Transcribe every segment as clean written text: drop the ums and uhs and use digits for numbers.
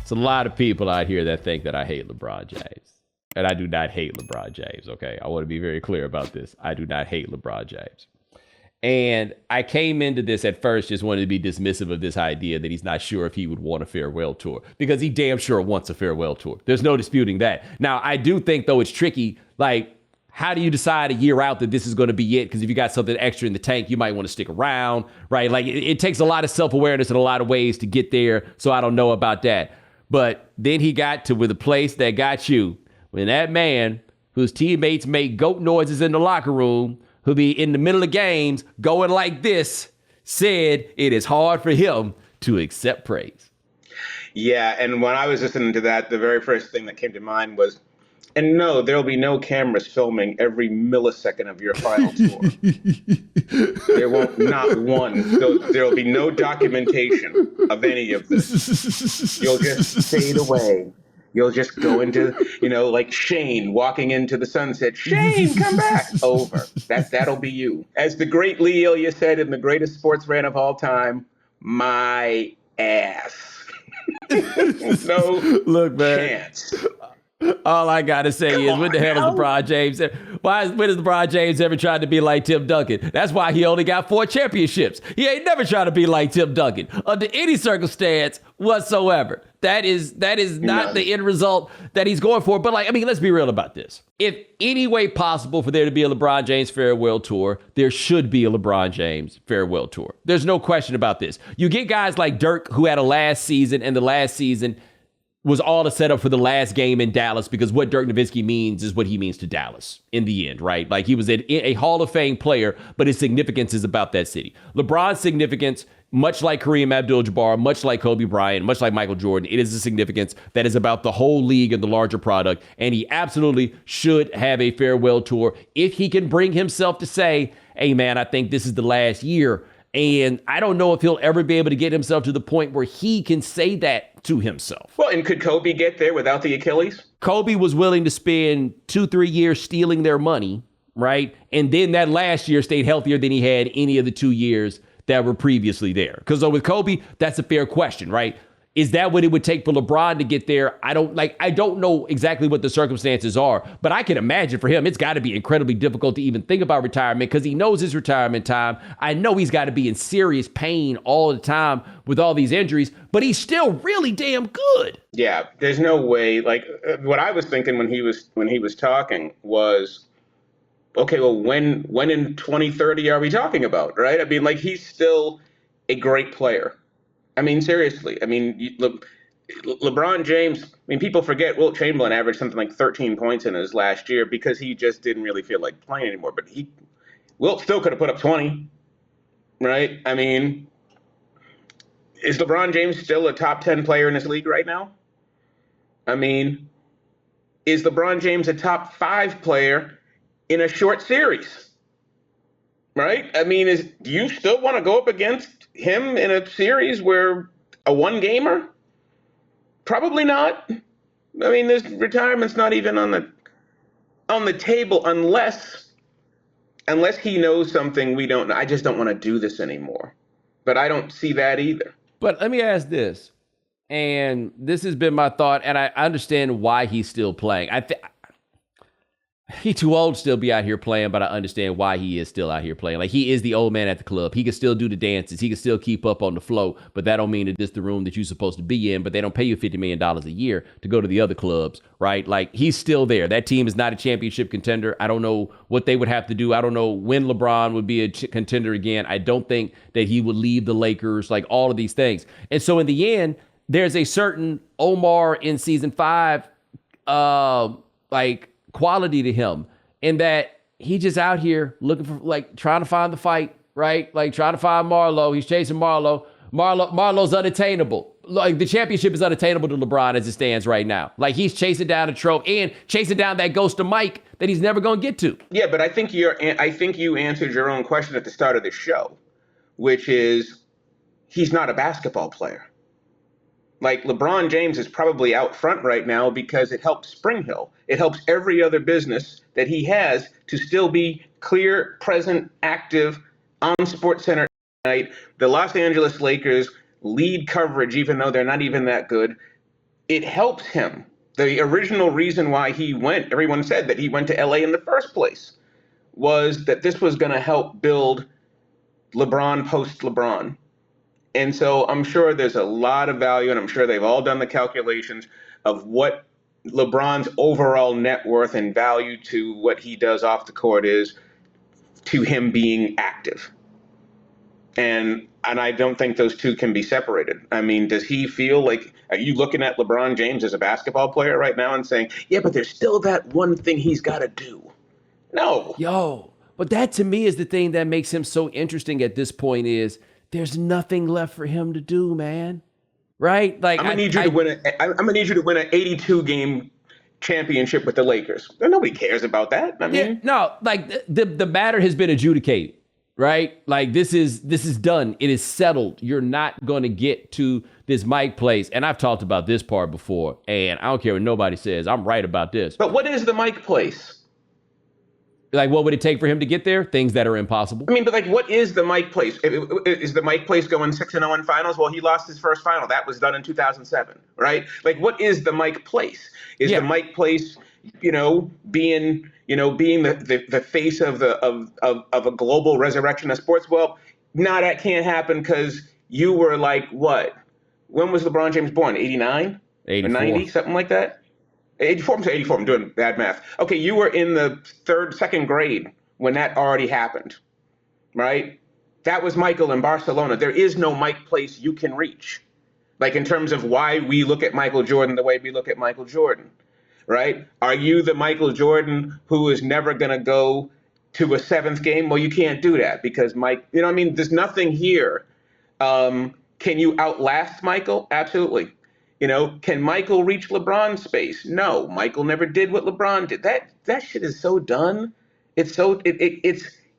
It's a lot of people out here that think that I hate LeBron James. And I do not hate LeBron James, okay? I want to be very clear about this. I do not hate LeBron James. And I came into this at first just wanted to be dismissive of this idea that he's not sure if he would want a farewell tour, because he damn sure wants a farewell tour. There's no disputing that. Now, I do think, though, it's tricky. Like, how do you decide a year out that this is going to be it? Because if you got something extra in the tank, you might want to stick around, right? Like, it takes a lot of self-awareness in a lot of ways to get there. So I don't know about that. But then he got to with a place that got you. When that man whose teammates make goat noises in the locker room, who be in the middle of games going like this, said it is hard for him to accept praise. Yeah, and when I was listening to that, the very first thing that came to mind was, and no, there'll be no cameras filming every millisecond of your final tour. There won't, not one. There'll be no documentation of any of this. You'll just fade away. You'll just go into, like Shane walking into the sunset. Shane, come back. Over. That'll be you. As the great Lee Ilya said in the greatest sports rant of all time, my ass. No Look, man. chance. All I got to say is, when the hell is LeBron James? When has LeBron James ever tried to be like Tim Duncan? That's why he only got 4 championships. He ain't never tried to be like Tim Duncan under any circumstance whatsoever. That is not the end result that he's going for. But let's be real about this. If any way possible for there to be a LeBron James farewell tour, there should be a LeBron James farewell tour. There's no question about this. You get guys like Dirk, who had a last season, and the last season was all the setup for the last game in Dallas, because what Dirk Nowitzki means is what he means to Dallas in the end, right? Like, he was a Hall of Fame player, but his significance is about that city. LeBron's significance, much like Kareem Abdul-Jabbar, much like Kobe Bryant, much like Michael Jordan, it is a significance that is about the whole league and the larger product. And he absolutely should have a farewell tour if he can bring himself to say, hey, man, I think this is the last year. And I don't know if he'll ever be able to get himself to the point where he can say that to himself. Well, and could Kobe get there without the Achilles? Kobe was willing to spend 2-3 years stealing their money, right? And then that last year stayed healthier than he had any of the 2 years that were previously there. Because with Kobe, that's a fair question, right? Is that what it would take for LeBron to get there? I don't know exactly what the circumstances are, but I can imagine for him, it's got to be incredibly difficult to even think about retirement, because he knows his retirement time. I know he's got to be in serious pain all the time with all these injuries, but he's still really damn good. Yeah, there's no way. Like, what I was thinking when he was talking was, okay, well, when in 2030 are we talking about, right? I mean, like, he's still a great player. I mean, seriously. I mean, LeBron James, I mean, people forget Wilt Chamberlain averaged something like 13 points in his last year because he just didn't really feel like playing anymore. But Wilt still could have put up 20, right? I mean, is LeBron James still a top 10 player in this league right now? I mean, is LeBron James a top 5 player in a short series? Right? I mean, do you still want to go up against him in a series where a one-gamer? Probably not. I mean, this retirement's not even on the table unless he knows something we don't know. I just don't want to do this anymore. But I don't see that either. But let me ask this, and this has been my thought, and I understand why he's still playing. He's too old to still be out here playing, but I understand why he is still out here playing. Like, he is the old man at the club. He can still do the dances. He can still keep up on the flow, but that don't mean that this is the room that you're supposed to be in, but they don't pay you $50 million a year to go to the other clubs, right? Like, he's still there. That team is not a championship contender. I don't know what they would have to do. I don't know when LeBron would be a contender again. I don't think that he would leave the Lakers, like all of these things. And so in the end, there's a certain Omar in season 5, quality to him, in that he just out here looking for, like, trying to find the fight, right? Like, trying to find Marlo. He's chasing Marlo. Marlo's unattainable. Like, the championship is unattainable to LeBron as it stands right now. Like, he's chasing down a trophy and chasing down that ghost of Mike that he's never going to get to. Yeah, but I think you answered your own question at the start of the show, which is, he's not a basketball player. Like, LeBron James is probably out front right now because it helps Spring Hill. It helps every other business that he has to still be clear, present, active on SportsCenter tonight. The Los Angeles Lakers lead coverage, even though they're not even that good. it helps him. The original reason why he went, everyone said that he went to LA in the first place, was that this was going to help build LeBron post LeBron. And so I'm sure there's a lot of value, and I'm sure they've all done the calculations of what LeBron's overall net worth and value to what he does off the court is to him being active. And I don't think those two can be separated. I mean, does he feel like, are you looking at LeBron James as a basketball player right now and saying, yeah, but there's still that one thing he's got to do? No. Yo, but that to me is the thing that makes him so interesting at this point is there's nothing left for him to do, man. Right? Like I'm gonna need you to win an 82 game championship with the Lakers. Nobody cares about that. I mean, yeah, no, like the matter has been adjudicated, right? Like this is done. It is settled. You're not going to get to this Mike place. And I've talked about this part before, and I don't care what nobody says. I'm right about this. But what is the Mike place? Like, what would it take for him to get there? Things that are impossible. I mean, but like, what is the Mike place? Is the Mike place going 6-0 in finals? Well, he lost his first final. That was done in 2007, right? Like, what is the Mike place? Is the Mike place, being the face of a global resurrection of sports? Well, no, that can't happen because you were like what? When was LeBron James born? 89? 84. Or 90? Something like that? 84, I'm saying 84, I'm doing bad math. Okay, you were in the second grade when that already happened, right? That was Michael in Barcelona. There is no Mike place you can reach. Like in terms of why we look at Michael Jordan the way we look at Michael Jordan, right? Are you the Michael Jordan who is never going to go to a seventh game? Well, you can't do that because Mike, there's nothing here. Can you outlast Michael? Absolutely. Can Michael reach LeBron's space? No, Michael never did what LeBron did. That shit is so done. It's the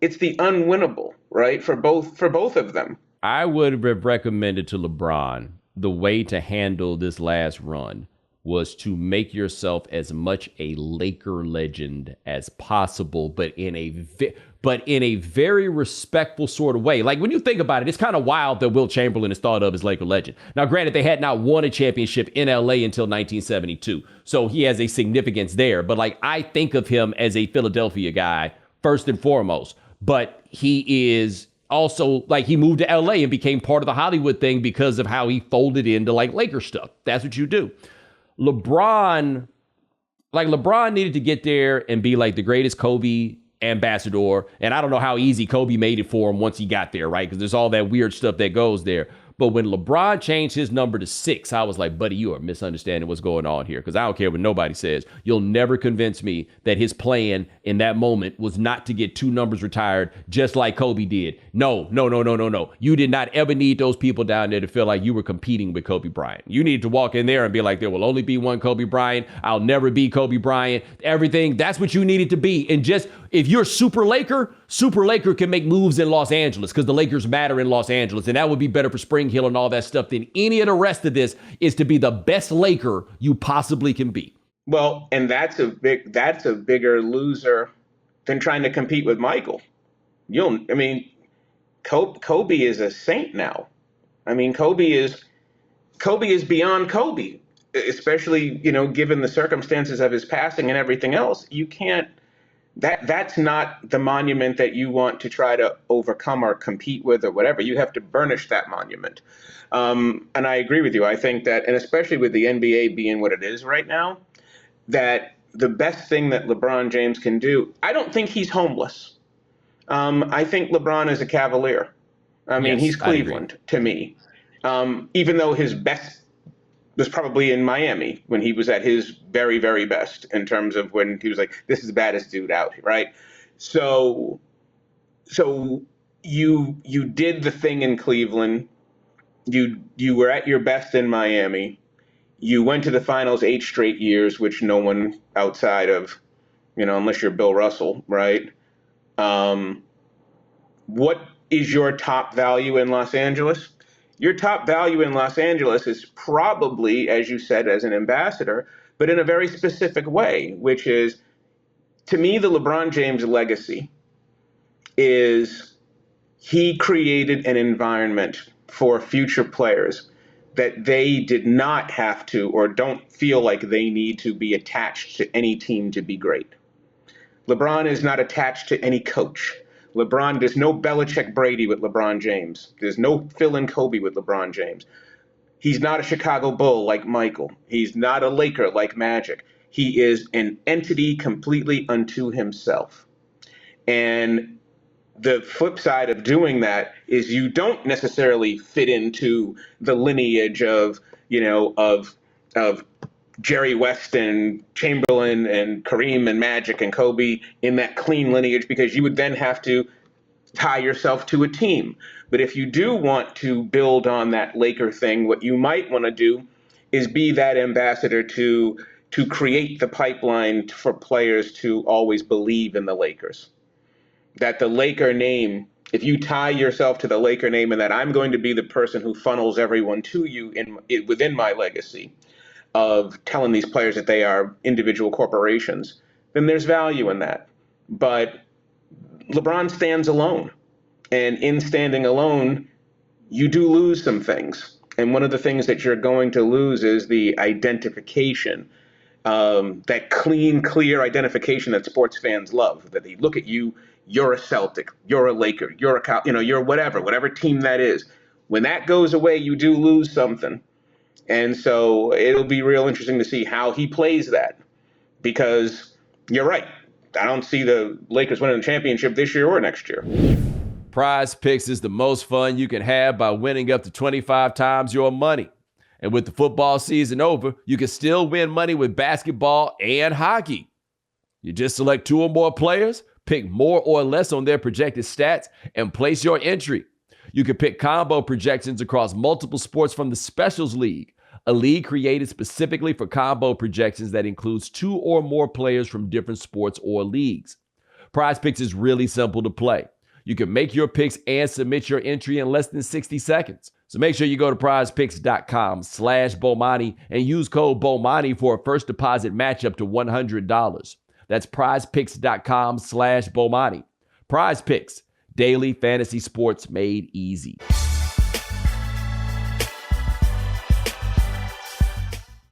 unwinnable, right? For both of them. I would have recommended to LeBron the way to handle this last run was to make yourself as much a Laker legend as possible, but in a very respectful sort of way. Like when you think about it, it's kind of wild that Wilt Chamberlain is thought of as Laker legend. Now, granted, they had not won a championship in LA until 1972, so he has a significance there. But like I think of him as a Philadelphia guy first and foremost. But he is also like he moved to LA and became part of the Hollywood thing because of how he folded into like Laker stuff. That's what you do. LeBron needed to get there and be like the greatest Kobe ambassador. And I don't know how easy Kobe made it for him once he got there, right? Because there's all that weird stuff that goes there. But when LeBron changed his number to 6, I was like, buddy, you are misunderstanding what's going on here. Because I don't care what nobody says. You'll never convince me that his plan in that moment was not to get 2 numbers retired just like Kobe did. No. You did not ever need those people down there to feel like you were competing with Kobe Bryant. You needed to walk in there and be like, there will only be one Kobe Bryant. I'll never be Kobe Bryant. Everything. That's what you needed to be. And just if you're Super Laker can make moves in Los Angeles because the Lakers matter in Los Angeles. And that would be better for Spring Hill and all that stuff than any of the rest of this is to be the best Laker you possibly can be. Well, and that's a bigger loser than trying to compete with Michael. Kobe is a saint now. I mean, Kobe is beyond Kobe, especially, given the circumstances of his passing and everything else. You can't, that's not the monument that you want to try to overcome or compete with or whatever. You have to burnish that monument. And I agree with you. I think that, and especially with the NBA being what it is right now, that the best thing that LeBron James can do, I don't think he's homeless. I think LeBron is a Cavalier. I mean, he's Cleveland to me. Even though his best was probably in Miami when he was at his very, very best in terms of when he was like, this is the baddest dude out, right? So you did the thing in Cleveland. You were at your best in Miami. You went to the finals 8 straight years, which no one outside of, unless you're Bill Russell, right? What is your top value in Los Angeles? Your top value in Los Angeles is probably, as you said, as an ambassador, but in a very specific way, which is, to me, the LeBron James legacy is he created an environment for future players that they did not have to or don't feel like they need to be attached to any team to be great. LeBron is not attached to any coach. There's no Belichick Brady with LeBron James. There's no Phil and Kobe with LeBron James. He's not a Chicago Bull like Michael. He's not a Laker like Magic. He is an entity completely unto himself. And the flip side of doing that is you don't necessarily fit into the lineage of Jerry West and Chamberlain and Kareem and Magic and Kobe in that clean lineage, because you would then have to tie yourself to a team. But if you do want to build on that Laker thing, what you might want to do is be that ambassador to create the pipeline for players to always believe in the Lakers. That the Laker name, if you tie yourself to the Laker name and that I'm going to be the person who funnels everyone to you within my legacy of telling these players that they are individual corporations, then there's value in that. But LeBron stands alone. And in standing alone, you do lose some things. And one of the things that you're going to lose is the identification, that clean, clear identification that sports fans love, that they look at you, you're a Celtic, you're a Laker, you're you're whatever team that is. When that goes away, you do lose something. And so it'll be real interesting to see how he plays that, because you're right. I don't see the Lakers winning the championship this year or next year. Prize Picks is the most fun you can have by winning up to 25 times your money. And with the football season over, you can still win money with basketball and hockey. You just select 2 or more players, pick more or less on their projected stats, and place your entry. You can pick combo projections across multiple sports from the Specials League, a league created specifically for combo projections that includes 2 or more players from different sports or leagues. Prize Picks is really simple to play. You can make your picks and submit your entry in less than 60 seconds. So make sure you go to prizepicks.com/Bomani and use code Bomani for a first deposit match up to $100. That's prizepicks.com/Bomani. Prize Picks, daily fantasy sports made easy.